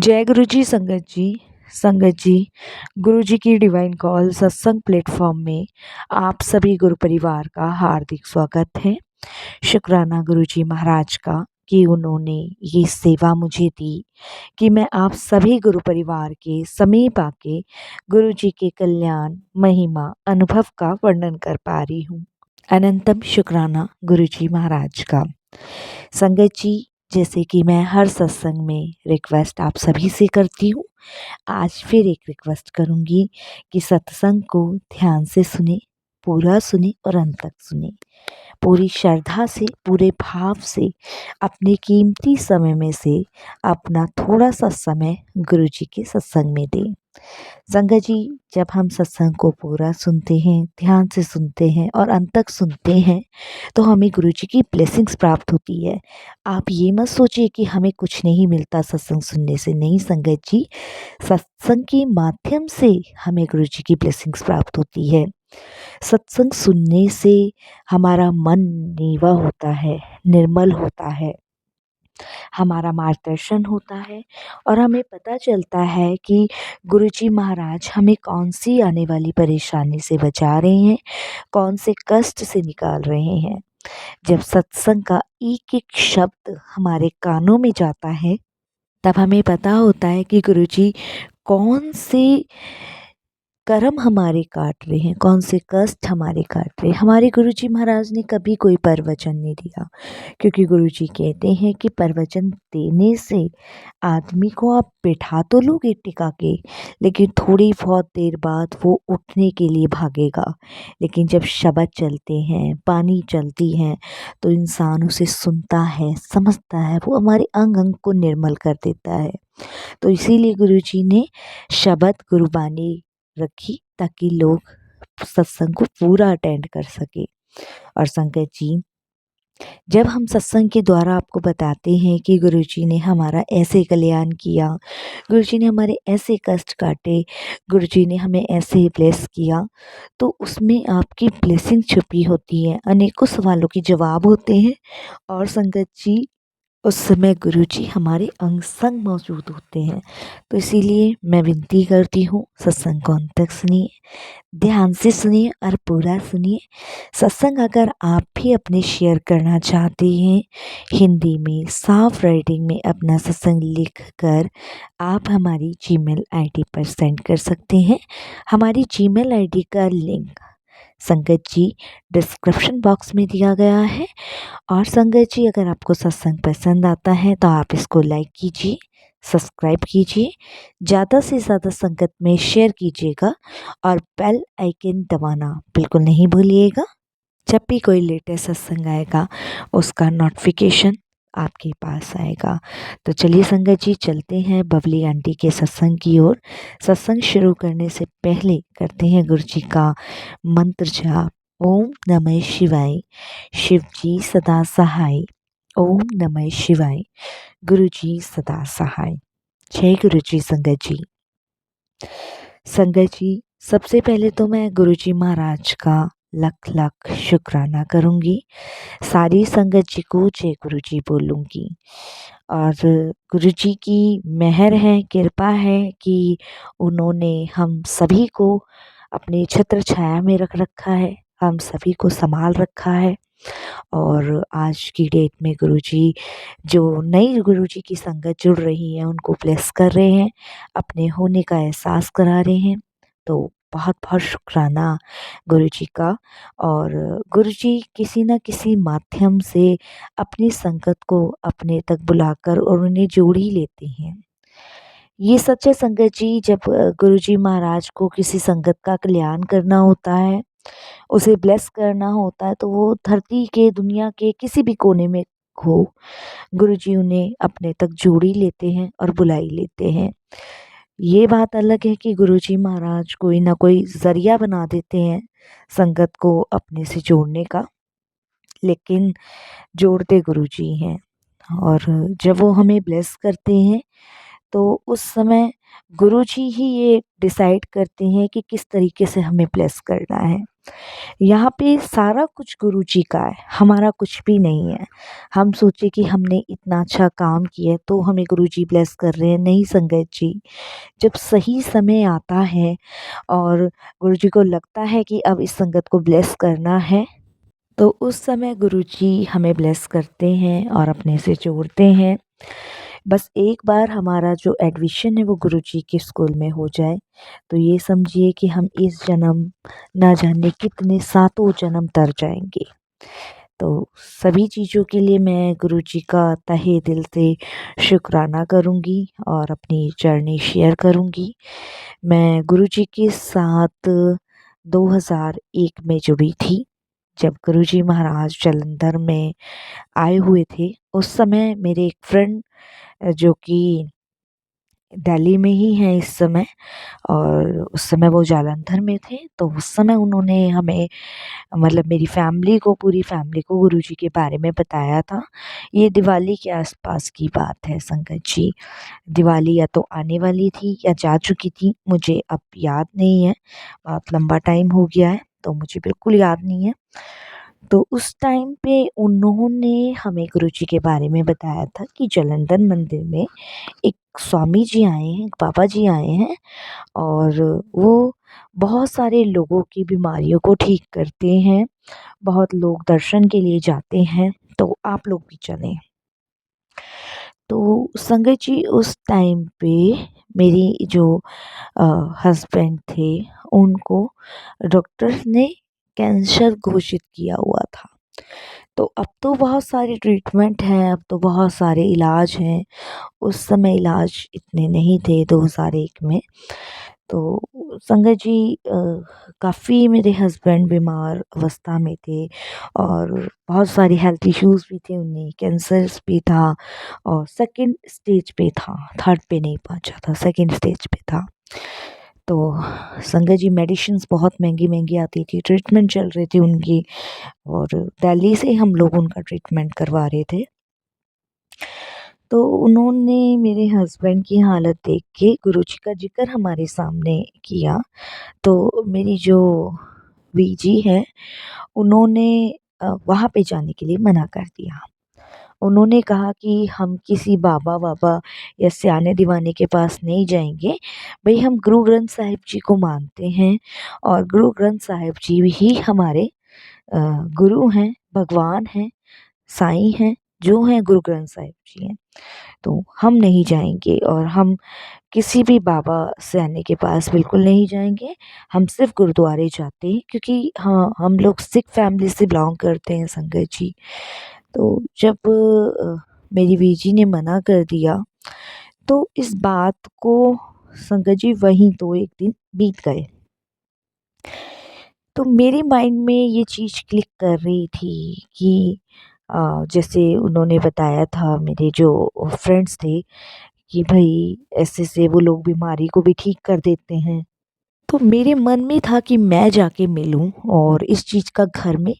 जय गुरु जी संगत जी गुरु जी की डिवाइन कॉल सत्संग प्लेटफॉर्म में आप सभी गुरु परिवार का हार्दिक स्वागत है। शुक्राना गुरु जी महाराज का कि उन्होंने ये सेवा मुझे दी कि मैं आप सभी गुरु परिवार के समीप आके गुरु जी के कल्याण महिमा अनुभव का वर्णन कर पा रही हूँ। अनंतम शुक्राना गुरु जी महाराज का। संगत जी, जैसे कि मैं हर सत्संग में रिक्वेस्ट आप सभी से करती हूँ, आज फिर एक रिक्वेस्ट करूँगी कि सत्संग को ध्यान से सुने, पूरा सुने और अंत तक सुने। पूरी श्रद्धा से, पूरे भाव से अपने कीमती समय में से अपना थोड़ा सा समय गुरु जी के सत्संग में दें। संगत जी, जब हम सत्संग को पूरा सुनते हैं, ध्यान से सुनते हैं और अंत तक सुनते हैं तो हमें गुरु जी की ब्लेसिंग्स प्राप्त होती है। आप ये मत सोचिए कि हमें कुछ नहीं मिलता सत्संग सुनने से। नहीं संगत जी, सत्संग के माध्यम से हमें गुरु जी की ब्लेसिंग्स प्राप्त होती है। सत्संग सुनने से हमारा मन नीवा होता है, निर्मल होता है, हमारा मार्गदर्शन होता है और हमें पता चलता है कि गुरुजी महाराज हमें कौन सी आने वाली परेशानी से बचा रहे हैं, कौन से कष्ट से निकाल रहे हैं। जब सत्संग का एक एक शब्द हमारे कानों में जाता है तब हमें पता होता है कि गुरुजी कौन से कर्म हमारे काट रहे हैं, कौन से कष्ट हमारे काट रहे हैं। हमारे गुरुजी महाराज ने कभी कोई प्रवचन नहीं दिया, क्योंकि गुरुजी कहते हैं कि प्रवचन देने से आदमी को आप बैठा तो लोगे टिका के, लेकिन थोड़ी बहुत देर बाद वो उठने के लिए भागेगा। लेकिन जब शब्द चलते हैं, बानी चलती हैं, तो इंसान उसे सुनता है, समझता है, वो हमारे अंग अंग को निर्मल कर देता है। तो इसीलिए गुरुजी ने शब्द गुरुबानी रखी ताकि लोग सत्संग को पूरा अटेंड कर सके। और संगत जी, जब हम सत्संग के द्वारा आपको बताते हैं कि गुरुजी ने हमारा ऐसे कल्याण किया, गुरुजी ने हमारे ऐसे कष्ट काटे, गुरुजी ने हमें ऐसे ब्लेस किया, तो उसमें आपकी ब्लेसिंग छुपी होती है, अनेकों सवालों के जवाब होते हैं। और संगत जी, उस समय गुरुजी हमारे अंग संग मौजूद होते हैं। तो इसीलिए मैं विनती करती हूँ, सत्संग को अंत तक सुनिए, ध्यान से सुनिए और पूरा सुनिए। सत्संग अगर आप भी अपने शेयर करना चाहते हैं, हिंदी में साफ राइटिंग में अपना सत्संग लिख कर आप हमारी जीमेल आईडी पर सेंड कर सकते हैं। हमारी जीमेल आईडी का लिंक संगत जी डिस्क्रिप्शन बॉक्स में दिया गया है। और संगत जी, अगर आपको सत्संग पसंद आता है तो आप इसको लाइक कीजिए, सब्सक्राइब कीजिए, ज़्यादा से ज़्यादा संगत में शेयर कीजिएगा और बेल आइकन दबाना बिल्कुल नहीं भूलिएगा। जब भी कोई लेटेस्ट सत्संग आएगा उसका नोटिफिकेशन आपके पास आएगा। तो चलिए संगत जी, चलते हैं बबली आंटी के सत्संग की ओर। सत्संग शुरू करने से पहले करते हैं गुरु जी का मंत्र जाप। ओम नमः शिवाय, शिव जी सदा सहाय। ओम नमः शिवाय, गुरु जी सदा सहाय। जय गुरु जी। संगत जी, सबसे पहले तो मैं गुरु जी महाराज का लख लख शुक्राना करूँगी। सारी संगत जी को जय गुरु जी बोलूँगी। और गुरु जी की मेहर है, कृपा है कि उन्होंने हम सभी को अपने छत्र छाया में रख रखा है, हम सभी को संभाल रखा है। और आज की डेट में गुरुजी, जो नई गुरुजी की संगत जुड़ रही है, उनको ब्लेस कर रहे हैं, अपने होने का एहसास करा रहे हैं। तो बहुत बहुत शुक्राना गुरुजी का। और गुरुजी किसी न किसी माध्यम से अपनी संगत को अपने तक बुलाकर और उन्हें जोड़ ही लेते हैं। ये सच्चे संगत जी, जब गुरुजी महाराज को किसी संगत का कल्याण करना होता है, उसे ब्लेस करना होता है, तो वो धरती के, दुनिया के किसी भी कोने में हो, गुरुजी उन्हें अपने तक जोड़ ही लेते हैं और बुला ही लेते हैं। ये बात अलग है कि गुरुजी महाराज कोई ना कोई जरिया बना देते हैं संगत को अपने से जोड़ने का, लेकिन जोड़ते गुरुजी हैं। और जब वो हमें ब्लेस करते हैं तो उस समय गुरुजी ही ये डिसाइड करते हैं कि किस तरीके से हमें ब्लेस करना है। यहाँ पे सारा कुछ गुरुजी का है, हमारा कुछ भी नहीं है। हम सोचे कि हमने इतना अच्छा काम किया है तो हमें गुरुजी ब्लेस कर रहे हैं, नहीं संगत जी। जब सही समय आता है और गुरुजी को लगता है कि अब इस संगत को ब्लेस करना है, तो उस समय गुरुजी हमें ब्लेस करते हैं और अपने से जोड़ते हैं। बस एक बार हमारा जो एडमिशन है वो गुरुजी के स्कूल में हो जाए, तो ये समझिए कि हम इस जन्म ना जाने कितने सातों जन्म तर जाएंगे। तो सभी चीज़ों के लिए मैं गुरुजी का तहे दिल से शुक्राना करूँगी और अपनी जर्नी शेयर करूँगी। मैं गुरुजी के साथ 2001 में जुड़ी थी, जब गुरुजी महाराज जालंधर में आए हुए थे। उस समय मेरे एक फ्रेंड जो कि दिल्ली में ही हैं इस समय, और उस समय वो जालंधर में थे, तो उस समय उन्होंने हमें, मतलब मेरी फैमिली को, पूरी फैमिली को गुरुजी के बारे में बताया था। ये दिवाली के आसपास की बात है संगत जी। दिवाली या तो आने वाली थी या जा चुकी थी, मुझे अब याद नहीं है, बहुत लंबा टाइम हो गया है तो मुझे बिल्कुल याद नहीं है। तो उस टाइम पे उन्होंने हमें गुरुजी के बारे में बताया था कि जालंधर मंदिर में एक स्वामी जी आए हैं, एक बाबा जी आए हैं, और वो बहुत सारे लोगों की बीमारियों को ठीक करते हैं। बहुत लोग दर्शन के लिए जाते हैं, तो आप लोग भी चलें। तो संगत जी उस टाइम पे मेरी जो हस्बैंड थे, उनको डॉक्टर्स ने कैंसर घोषित किया हुआ था। तो अब तो बहुत सारे ट्रीटमेंट हैं, अब तो बहुत सारे इलाज हैं। उस समय इलाज इतने नहीं थे 2001 में। तो संगत जी काफ़ी मेरे हस्बैंड बीमार अवस्था में थे और बहुत सारी हेल्थ इश्यूज़ भी थे उन्हें, कैंसर्स भी था और सेकंड स्टेज पे था, थर्ड पे नहीं पहुंचा था, सेकंड स्टेज पे था। तो संगत जी मेडिसिन्स बहुत महंगी आती थी, ट्रीटमेंट चल रही थी उनकी, और दिल्ली से हम लोग उनका ट्रीटमेंट करवा रहे थे। तो उन्होंने मेरे हस्बैंड की हालत देख के गुरुजी का जिक्र हमारे सामने किया। तो मेरी जो बीजी है, उन्होंने वहाँ पे जाने के लिए मना कर दिया। उन्होंने कहा कि हम किसी बाबा वाबा या सयाने दीवाने के पास नहीं जाएंगे, भाई हम गुरु ग्रंथ साहिब जी को मानते हैं और गुरु ग्रंथ साहिब जी ही हमारे गुरु हैं, भगवान हैं, साईं हैं, जो हैं गुरु ग्रंथ साहिब जी हैं। तो हम नहीं जाएंगे और हम किसी भी बाबा सयाने के पास बिल्कुल नहीं जाएंगे। हम सिर्फ गुरुद्वारे जाते हैं, क्योंकि हाँ, हम लोग सिख फैमिली से बिलोंग करते हैं संगत जी। तो जब मेरी बीजी ने मना कर दिया, तो इस बात को संगत जी वहीं तो एक दिन बीत गए। तो मेरे माइंड में ये चीज़ क्लिक कर रही थी कि जैसे उन्होंने बताया था मेरे जो फ्रेंड्स थे कि भाई ऐसे से वो लोग बीमारी को भी ठीक कर देते हैं। तो मेरे मन में था कि मैं जाके मिलूं और इस चीज़ का घर में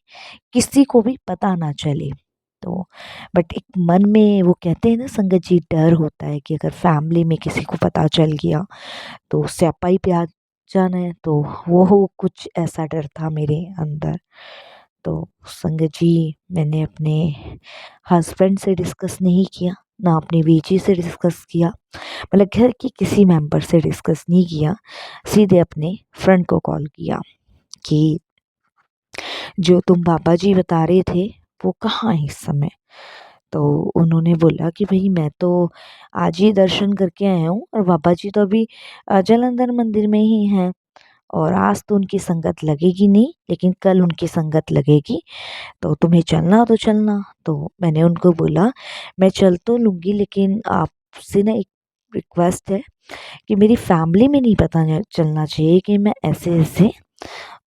किसी को भी पता ना चले। तो बट एक मन में वो कहते हैं ना संगत जी, डर होता है कि अगर फैमिली में किसी को पता चल गया तो स्यापा ही पे आ जाना है। तो वो कुछ ऐसा डर था मेरे अंदर। तो संगत जी मैंने अपने हस्बैंड से डिस्कस नहीं किया, ना अपनी बीजी से डिस्कस किया, मतलब घर के किसी मेंबर से डिस्कस नहीं किया। सीधे अपने फ्रेंड को कॉल किया कि जो तुम बाबा जी बता रहे थे वो कहाँ है इस समय। तो उन्होंने बोला कि भाई मैं तो आज ही दर्शन करके आया हूँ और बाबा जी तो अभी जालंधर मंदिर में ही हैं, और आज तो उनकी संगत लगेगी नहीं, लेकिन कल उनकी संगत लगेगी, तो तुम्हें चलना हो तो चलना। तो मैंने उनको बोला मैं चल तो लूँगी, लेकिन आपसे ना एक रिक्वेस्ट है कि मेरी फैमिली में नहीं पता चलना चाहिए कि मैं ऐसे ऐसे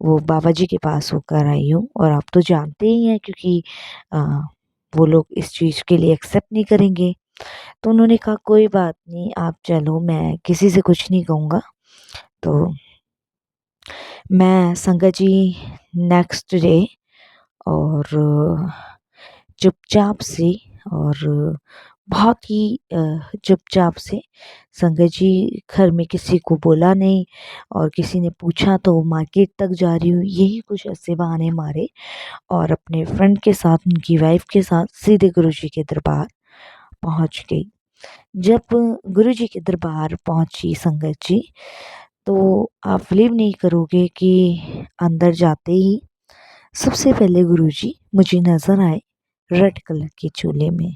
वो बाबा जी के पास होकर आई हूँ, और आप तो जानते ही हैं क्योंकि अ, वो लोग इस चीज़ के लिए एक्सेप्ट नहीं करेंगे। तो उन्होंने कहा कोई बात नहीं, आप चलो, मैं किसी से कुछ नहीं कहूँगा। तो मैं संगत जी नेक्स्ट डे और चुपचाप से और बहुत ही चुपचाप से संगत जी घर में किसी को बोला नहीं, और किसी ने पूछा तो मार्केट तक जा रही हूँ, यही कुछ ऐसे बहाने मारे और अपने फ्रेंड के साथ, उनकी वाइफ के साथ सीधे गुरुजी के दरबार पहुंच गई। जब गुरुजी के दरबार पहुंची संगत जी, तो आप बिलीव नहीं करोगे कि अंदर जाते ही सबसे पहले गुरुजी मुझे नजर आए रेड कलर के चोले में,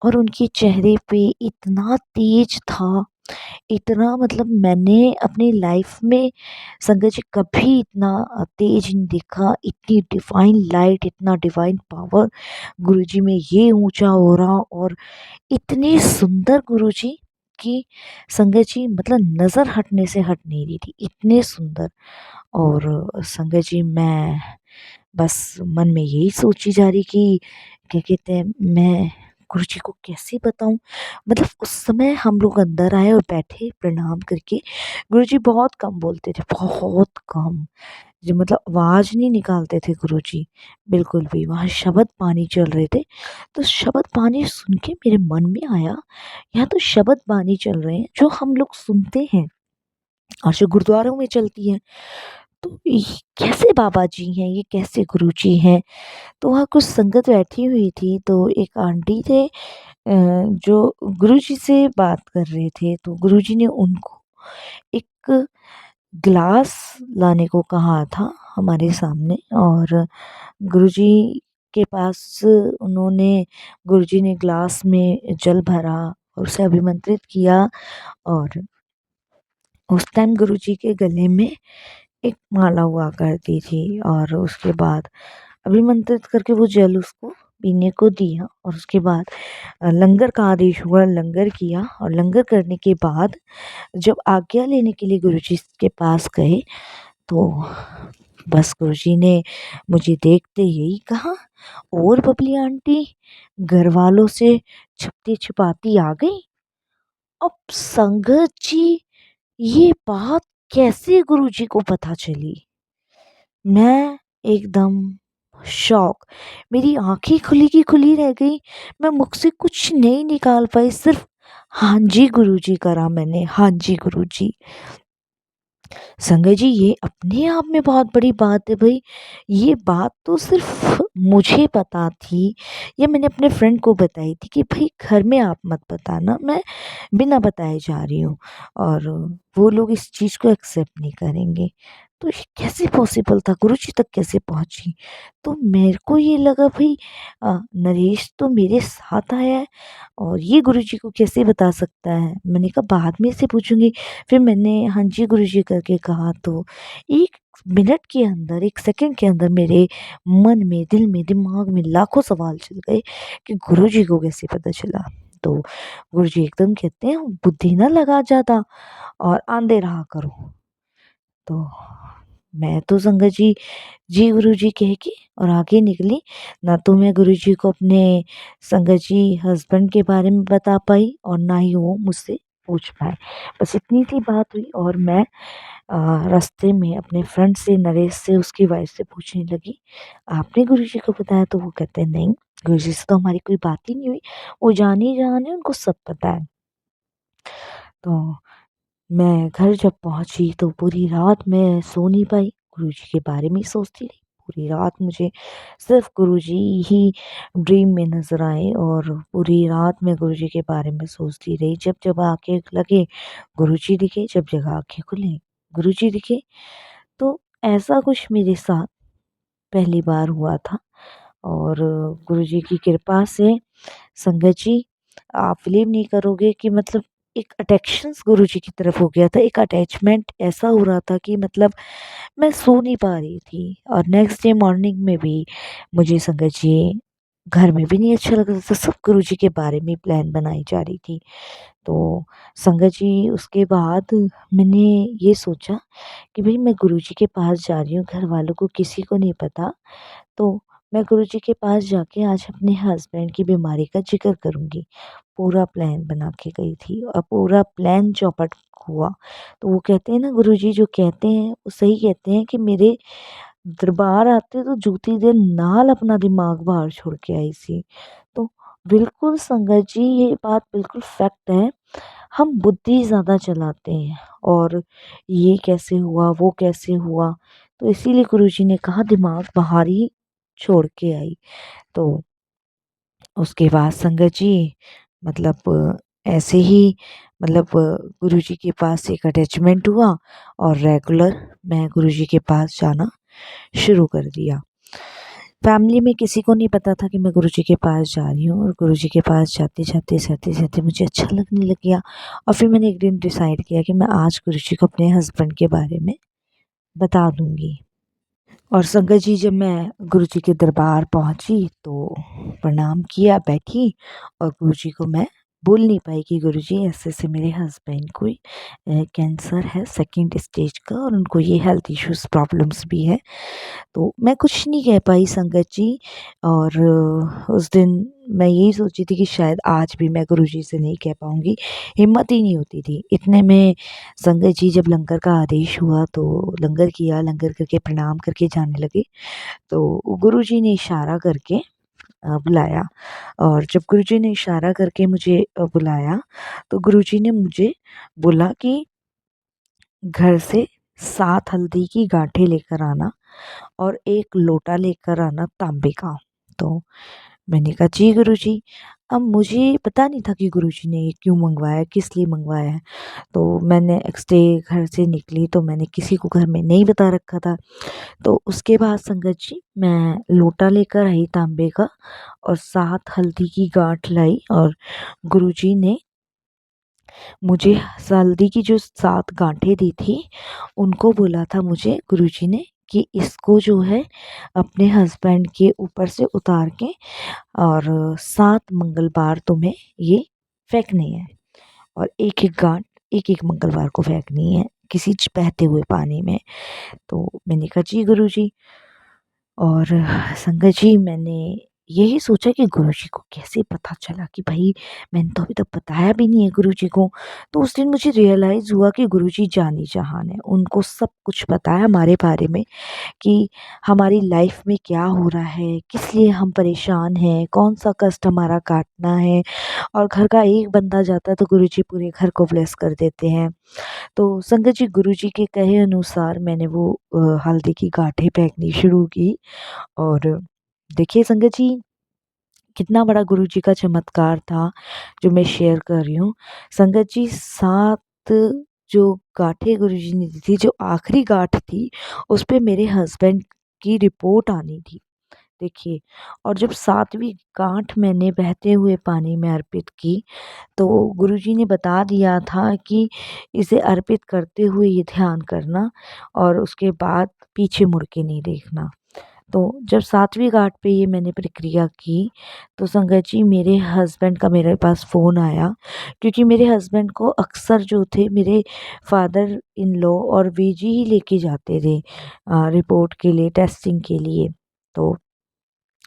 और उनके चेहरे पे इतना तेज था, इतना मतलब मैंने अपनी लाइफ में संगत जी कभी इतना तेज नहीं देखा, इतनी डिवाइन लाइट, इतना डिवाइन पावर गुरुजी में, ये ऊंचा ओरा, और इतनी सुंदर गुरुजी कि संगत जी मतलब नजर हटने से हट नहीं रही थी, इतने सुंदर। और संगत जी मैं बस मन में यही सोची जा रही कि क्या कहते हैं, मैं गुरुजी को कैसे बताऊं। मतलब उस समय हम लोग अंदर आए और बैठे प्रणाम करके। गुरुजी बहुत कम बोलते थे, बहुत कम, जो मतलब आवाज नहीं निकालते थे गुरुजी बिल्कुल भी। वहां शब्द पानी चल रहे थे, तो शब्द पानी सुन के मेरे मन में आया, यहाँ तो शब्द पानी चल रहे हैं जो हम लोग सुनते हैं और जो गुरुद्वारों में चलती है, तो ये कैसे बाबा जी हैं, ये कैसे गुरु जी हैं। तो वहाँ कुछ संगत बैठी हुई थी, तो एक आंटी थे जो गुरु जी से बात कर रहे थे, तो गुरु जी ने उनको एक ग्लास लाने को कहा था हमारे सामने, और गुरुजी के पास उन्होंने गुरुजी ने ग्लास में जल भरा और उसे अभिमंत्रित किया। और उस टाइम गुरुजी के गले में एक माला हुआ करती थी, और उसके बाद अभिमंत्रित करके वो जल उसको पीने को दिया, और उसके बाद लंगर का आदेश हुआ, लंगर किया, और लंगर करने के बाद जब आज्ञा लेने के लिए गुरुजी के पास गए, तो बस गुरुजी ने मुझे देखते यही कहा, और बबली आंटी घर वालों से छुपती छुपाती आ गई। अब संगत जी, ये बात कैसे गुरुजी को पता चली? मैं एकदम शॉक, मेरी आंखें खुली की खुली रह गई, मैं मुख से कुछ नहीं निकाल पाई, सिर्फ हाँ जी गुरुजी करा मैंने, हाँ जी गुरुजी। संगत जी, ये अपने आप में बहुत बड़ी बात है भाई। ये बात तो सिर्फ मुझे पता थी, ये मैंने अपने फ्रेंड को बताई थी कि भाई घर में आप मत बताना, मैं बिना बताए जा रही हूँ, और वो लोग इस चीज़ को एक्सेप्ट नहीं करेंगे। तो ये कैसे पॉसिबल था, गुरुजी तक कैसे पहुंची? तो मेरे को ये लगा भाई नरेश तो मेरे साथ आया है, और ये गुरुजी को कैसे बता सकता है। मैंने कहा बाद में से पूछूंगी। फिर मैंने हाँ जी गुरुजी करके कहा, तो 1 मिनट के अंदर, 1 सेकंड के अंदर मेरे मन में, दिल में, दिमाग में लाखों सवाल चल गए कि गुरुजी को कैसे पता चला। तो गुरुजी एकदम कहते हैं, बुद्धि ना लगा ज़्यादा और आंधे रहा करो। तो मैं तो संगत जी, जी गुरुजी कह के और आगे निकली। ना तो मैं गुरुजी को अपने संगत जी हस्बैंड के बारे में बता पाई, और ना ही वो मुझसे पूछ पाए। बस इतनी सी बात हुई, और मैं रास्ते में अपने फ्रेंड से, नरेश से, उसकी वाइफ से पूछने लगी, आपने गुरुजी को बताया? तो वो कहते हैं नहीं, गुरुजी से तो हमारी कोई बात ही नहीं हुई, वो जाने ही जान है, उनको सब पता है। तो मैं घर जब पहुंची तो पूरी रात मैं सो नहीं पाई, गुरुजी के बारे में ही सोचती रही। पूरी रात मुझे सिर्फ गुरुजी ही ड्रीम में नज़र आए, और पूरी रात मैं गुरुजी के बारे में सोचती रही। जब जब आँखें लगे गुरुजी दिखे, जब जब आँखें खुली गुरुजी दिखे। तो ऐसा कुछ मेरे साथ पहली बार हुआ था, और गुरुजी की कृपा से संगत जी, आप बिलीव नहीं करोगे कि मतलब एक अटेंशन्स गुरुजी की तरफ हो गया था, एक अटैचमेंट ऐसा हो रहा था कि मतलब मैं सो नहीं पा रही थी। और नेक्स्ट डे मॉर्निंग में भी मुझे संगत जी घर में भी नहीं अच्छा लग रहा था, सब गुरुजी के बारे में प्लान बनाई जा रही थी। तो संगत जी उसके बाद मैंने ये सोचा कि भाई मैं गुरुजी के पास जा रही हूँ, घर वालों को किसी को नहीं पता, तो मैं गुरुजी के पास जाके आज अपने हस्बैंड की बीमारी का ज़िक्र करूँगी। पूरा प्लान बना के गई थी, और पूरा प्लान चौपट हुआ। तो वो कहते हैं ना, गुरुजी जो कहते हैं वो सही कहते हैं कि मेरे दरबार आते तो जूती दे नाल अपना दिमाग बाहर छोड़ के आई सी। तो बिल्कुल संगत जी, ये बात बिल्कुल फैक्ट है। हम बुद्धि ज़्यादा चलाते हैं और ये कैसे हुआ, वो कैसे हुआ, तो इसीलिए गुरुजी ने कहा दिमाग बाहर ही छोड़ के आई। तो उसके बाद संगत जी मतलब ऐसे ही गुरुजी के पास एक अटैचमेंट हुआ और रेगुलर मैं गुरुजी के पास जाना शुरू कर दिया। फैमिली में किसी को नहीं पता था कि मैं गुरुजी के पास जा रही हूँ और गुरुजी के पास जाते-जाते मुझे अच्छा लगने लग गया और फिर मैंने एक दिन डिसाइड किया कि मैं आज गुरुजी को अपने हस्बैंड के बारे में बता दूँगी। और संगत जी जब मैं गुरुजी के दरबार पहुँची तो प्रणाम किया, बैठी और गुरुजी को मैं बोल नहीं पाई कि गुरुजी ऐसे-ऐसे मेरे हस्बैंड को कैंसर है सेकंड स्टेज का और उनको ये हेल्थ इश्यूज़ प्रॉब्लम्स भी है। तो मैं कुछ नहीं कह पाई संगत जी और उस दिन मैं यही सोची थी कि शायद आज भी मैं गुरुजी से नहीं कह पाऊँगी, हिम्मत ही नहीं होती थी। इतने में संगत जी जब लंगर का आदेश हुआ तो लंगर किया, लंगर करके प्रणाम करके जाने लगे, तो गुरुजी ने इशारा करके बुलाया और जब गुरुजी ने इशारा करके मुझे बुलाया, तो गुरुजी ने मुझे बोला कि घर से 7 हल्दी की गाँठें लेकर आना और 1 लोटा लेकर आना तांबे का। तो मैंने कहा जी गुरुजी। अब मुझे पता नहीं था कि गुरुजी ने ये क्यों मँगवाया, किस लिए मँगवाया है। तो मैंने नेक्स्ट डे घर से निकली तो मैंने किसी को घर में नहीं बता रखा था। तो उसके बाद संगत जी मैं लोटा लेकर आई तांबे का और 7 हल्दी की गाँठ लाई और गुरुजी ने मुझे हल्दी की जो 7 गाँठें दी थी, उनको बोला था मुझे गुरुजी ने कि इसको जो है अपने हस्बैंड के ऊपर से उतार के और 7 मंगलवार तुम्हें ये फेंकनी है और एक-एक गाँठ एक-एक मंगलवार को फेंकनी है किसी बहते हुए पानी में। तो मैंने कहा जी गुरुजी। और संगत जी मैंने यही सोचा कि गुरुजी को कैसे पता चला कि भाई मैंने तो अभी तक बताया भी नहीं है गुरुजी को। तो उस दिन मुझे रियलाइज़ हुआ कि गुरुजी जानी-जहान है, उनको सब कुछ पता है हमारे बारे में कि हमारी लाइफ में क्या हो रहा है, किस लिए हम परेशान हैं, कौन-सा कष्ट हमारा काटना है और घर का एक बंदा जाता है तो गुरुजी पूरे घर को ब्लेस कर देते हैं। तो संगत जी गुरुजी के कहे अनुसार मैंने वो हल्दी की गाँठें फेंकनी शुरू की और देखिए संगत जी कितना बड़ा गुरुजी का चमत्कार था जो मैं शेयर कर रही हूँ। संगत जी 7 जो गाँठें गुरुजी ने दी थी, जो आखिरी गाँठ थी उस पे मेरे हस्बैंड की रिपोर्ट आनी थी। देखिए और जब 7वीं गाँठ मैंने बहते हुए पानी में अर्पित की, तो गुरुजी ने बता दिया था कि इसे अर्पित करते हुए ये ध्यान करना और उसके बाद पीछे मुड़ के नहीं देखना। तो जब 7वीं गाँठ पे ये मैंने प्रक्रिया की, तो संगत जी मेरे हस्बैंड का मेरे पास फ़ोन आया क्योंकि मेरे हस्बैंड को अक्सर जो थे मेरे फादर इन लॉ और बीजी ही लेके जाते थे रिपोर्ट के लिए, टेस्टिंग के लिए। तो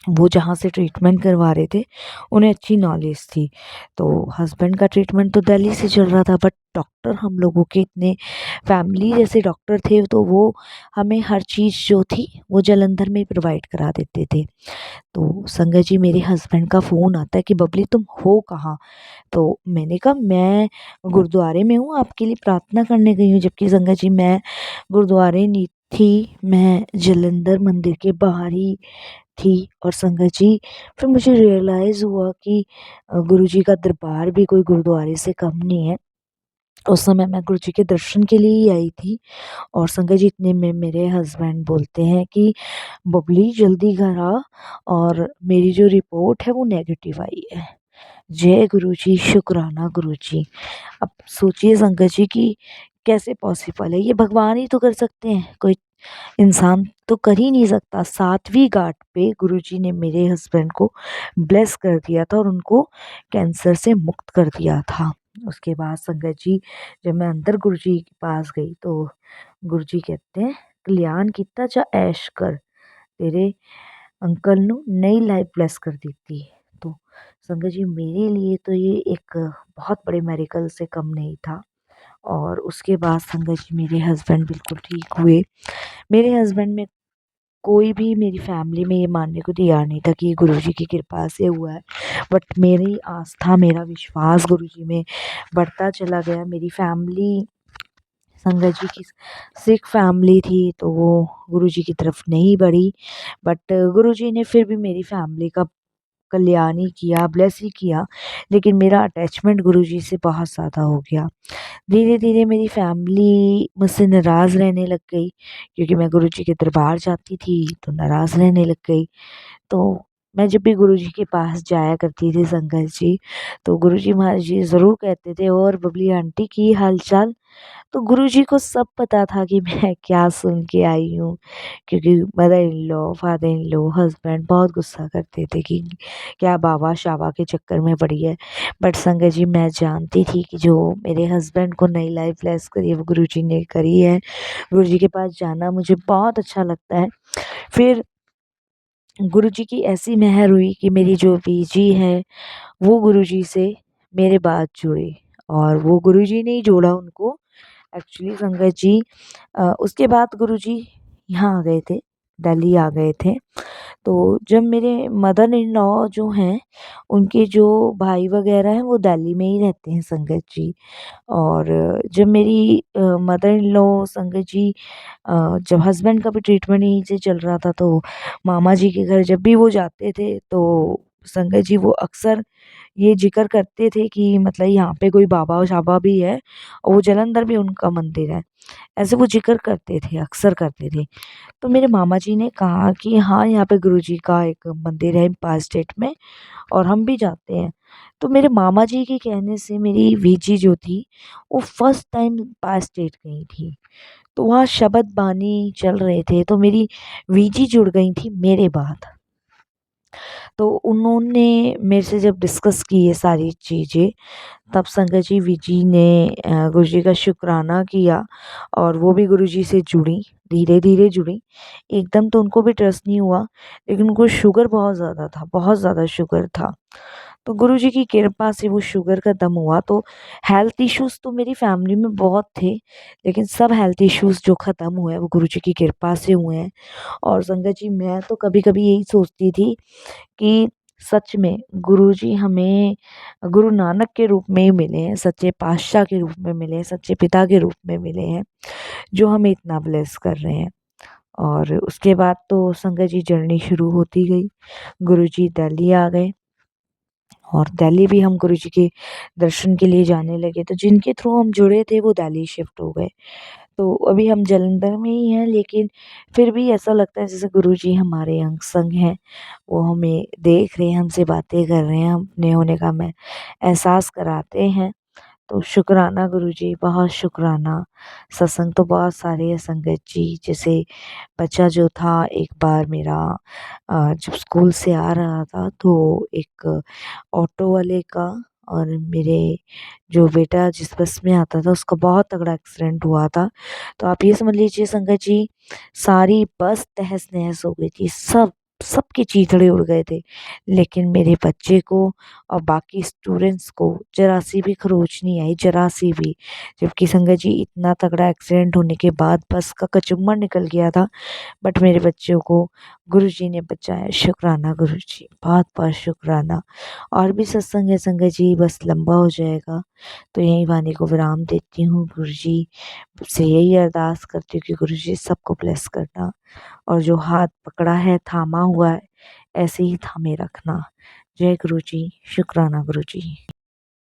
वो जहाँ से ट्रीटमेंट करवा रहे थे, उन्हें अच्छी नॉलेज थी। तो हस्बैंड का ट्रीटमेंट तो दिल्ली से चल रहा था बट डॉक्टर हम लोगों के इतने फैमिली जैसे डॉक्टर थे तो वो हमें हर चीज़ जो थी वो जालंधर में ही प्रोवाइड करा देते थे। तो संगत जी मेरे हस्बैंड का फ़ोन आता है कि बबली तुम हो कहाँ? तो मैंने कहा मैं गुरुद्वारे में हूँ, आपके लिए प्रार्थना करने गई हूँ। जबकि संगत जी मैं गुरुद्वारे नहीं थी, मैं जालंधर मंदिर के बाहर ही थी और संगत जी फिर मुझे रियलाइज़ हुआ कि गुरुजी का दरबार भी कोई गुरुद्वारे से कम नहीं है। उस समय मैं गुरुजी के दर्शन के लिए ही आई थी और संगत जी इतने में मेरे हस्बैंड बोलते हैं कि बबली जल्दी घर आ और मेरी जो रिपोर्ट है वो नेगेटिव आई है। जय गुरुजी, शुक्राना गुरुजी। अब सोचिए संगत जी कि कैसे पॉसिबल है, ये भगवान ही तो कर सकते हैं, कोई इंसान तो कर ही नहीं सकता। 7वीं गाँठ पे गुरुजी ने मेरे हस्बैंड को ब्लेस कर दिया था और उनको कैंसर से मुक्त कर दिया था। उसके बाद संगत जी जब मैं अंदर गुरुजी के पास गई तो गुरुजी कहते हैं कल्याण किता जा ऐश कर, तेरे अंकल नु नई लाइफ ब्लेस कर ਦਿੱਤੀ। तो संगत जी मेरे लिए तो ये एक बहुत बड़े मेरिकल से कम नहीं था। और उसके बाद संगत जी मेरे हस्बैंड बिल्कुल ठीक हुए। मेरे हस्बैंड में कोई भी मेरी फैमिली में ये मानने को तैयार नहीं था कि ये गुरुजी की कृपा से हुआ है। बट मेरी आस्था, मेरा विश्वास गुरुजी में बढ़ता चला गया। मेरी फैमिली संगत जी की सिख फैमिली थी, तो वो गुरुजी की तरफ नहीं बढ़ी। बट गुरुजी ने फिर भी मेरी फैमिली का कल्याण ही किया, ब्लेस ही किया। लेकिन मेरा अटैचमेंट गुरुजी से बहुत ज़्यादा हो गया। धीरे धीरे मेरी फैमिली मुझसे नाराज़ रहने लग गई, क्योंकि मैं गुरुजी के दरबार जाती थी तो नाराज़ रहने लग गई। तो मैं जब भी गुरुजी के पास जाया करती थी संगत जी, तो गुरुजी महाराज जी ज़रूर कहते थे, और बबली आंटी की हालचाल। तो गुरुजी को सब पता था कि मैं क्या सुन के आई हूँ, क्योंकि mother in law, father in law, husband बहुत गुस्सा करते थे कि क्या बाबा शाबा के चक्कर में पड़ी है। बट संगत जी, मैं जानती थी कि जो मेरे हस्बैंड को नई लाइफ ब्लेस करी है वो गुरुजी ने करी है। गुरुजी के पास जाना मुझे बहुत अच्छा लगता है। फिर गुरुजी की ऐसी मेहर हुई कि मेरी जो बीजी है वो गुरुजी से मेरे बाद जुड़े, और वो गुरुजी ने ही जोड़ा उनको। एक्चुअली संगत जी, उसके बाद गुरुजी यहाँ आ गए थे, दिल्ली आ गए थे। तो जब मेरे मदर इन लॉ जो हैं, उनके जो भाई वगैरह हैं वो दिल्ली में ही रहते हैं संगत जी। और जब मेरी मदर इन लॉ संगत जी, जब हस्बैंड का भी ट्रीटमेंट यहीं से चल रहा था, तो मामा जी के घर जब भी वो जाते थे तो संगत जी वो अक्सर ये ज़िक्र करते थे कि मतलब यहाँ पे कोई बाबा शाबा भी है, और वो जालंधर भी उनका मंदिर है। ऐसे वो ज़िक्र करते थे, अक्सर करते थे। तो मेरे मामा जी ने कहा कि हाँ, यहाँ पे गुरुजी का एक मंदिर है इम्पाल स्टेट में, और हम भी जाते हैं। तो मेरे मामा जी के कहने से मेरी बीजी जो थी, वो फर्स्ट टाइम इम्पाल स्टेट गई थी। तो वहाँ शबद बानी चल रहे थे, तो मेरी बीजी जुड़ गई थी मेरे बाद। तो उन्होंने मेरे से जब डिस्कस की ये सारी चीज़ें, तब संगत जी विजी ने गुरुजी का शुक्राना किया, और वो भी गुरुजी से जुड़ी, धीरे धीरे जुड़ी। एकदम तो उनको भी ट्रस्ट नहीं हुआ, लेकिन उनको शुगर बहुत ज़्यादा था, बहुत ज़्यादा शुगर था। तो गुरुजी की कृपा से वो शुगर का दम हुआ। तो हेल्थ इश्यूज़ तो मेरी फैमिली में बहुत थे, लेकिन सब हेल्थ इश्यूज़ जो ख़त्म हुए हैं वो गुरुजी की कृपा से हुए हैं। और संगत जी, मैं तो कभी कभी यही सोचती थी कि सच में गुरुजी हमें गुरु नानक के रूप में ही मिले हैं, सच्चे पातशाह के रूप में मिले हैं, सच्चे पिता के रूप में मिले हैं, जो हमें इतना ब्लेस कर रहे हैं। और उसके बाद तो संगत जी जर्नी शुरू होती गई। गुरुजी दिल्ली आ गए, और दिल्ली भी हम गुरुजी के दर्शन के लिए जाने लगे। तो जिनके थ्रू हम जुड़े थे वो दिल्ली शिफ्ट हो गए। तो अभी हम जालंधर में ही हैं, लेकिन फिर भी ऐसा लगता है जैसे गुरुजी हमारे अंग संग हैं। वो हमें देख रहे हैं, हमसे बातें कर रहे हैं, अपने होने का हमें एहसास कराते हैं। तो शुक्राना गुरुजी, बहुत शुक्राना। सत्संग तो बहुत सारे हैं संगत जी। जैसे बच्चा जो था, एक बार मेरा जब स्कूल से आ रहा था, तो एक ऑटो वाले का और मेरे जो बेटा जिस बस में आता था उसका बहुत तगड़ा एक्सीडेंट हुआ था। तो आप ये समझ लीजिए संगत जी, सारी बस तहस नहस हो गई थी, सबके चीथड़े उड़ गए थे। लेकिन मेरे बच्चे को और बाकी स्टूडेंट्स को जरा सी भी खरोच नहीं आई, जरा सी भी। जबकि संगत जी, इतना तगड़ा एक्सीडेंट होने के बाद बस का कचूमर निकल गया था, बट मेरे बच्चों को गुरुजी ने बचाया। शुक्राना गुरुजी, बहुत बहुत शुक्राना। और भी सत्संग है संगत जी, बस लंबा हो जाएगा, तो यहीं वाणी को विराम देती हूँ। गुरुजी से यही अरदास करती हूँ कि गुरुजी सबको ब्लेस करना, और जो हाथ पकड़ा है, थामा हुआ है, ऐसे ही थामे रखना। जय गुरुजी, शुक्राना गुरुजी।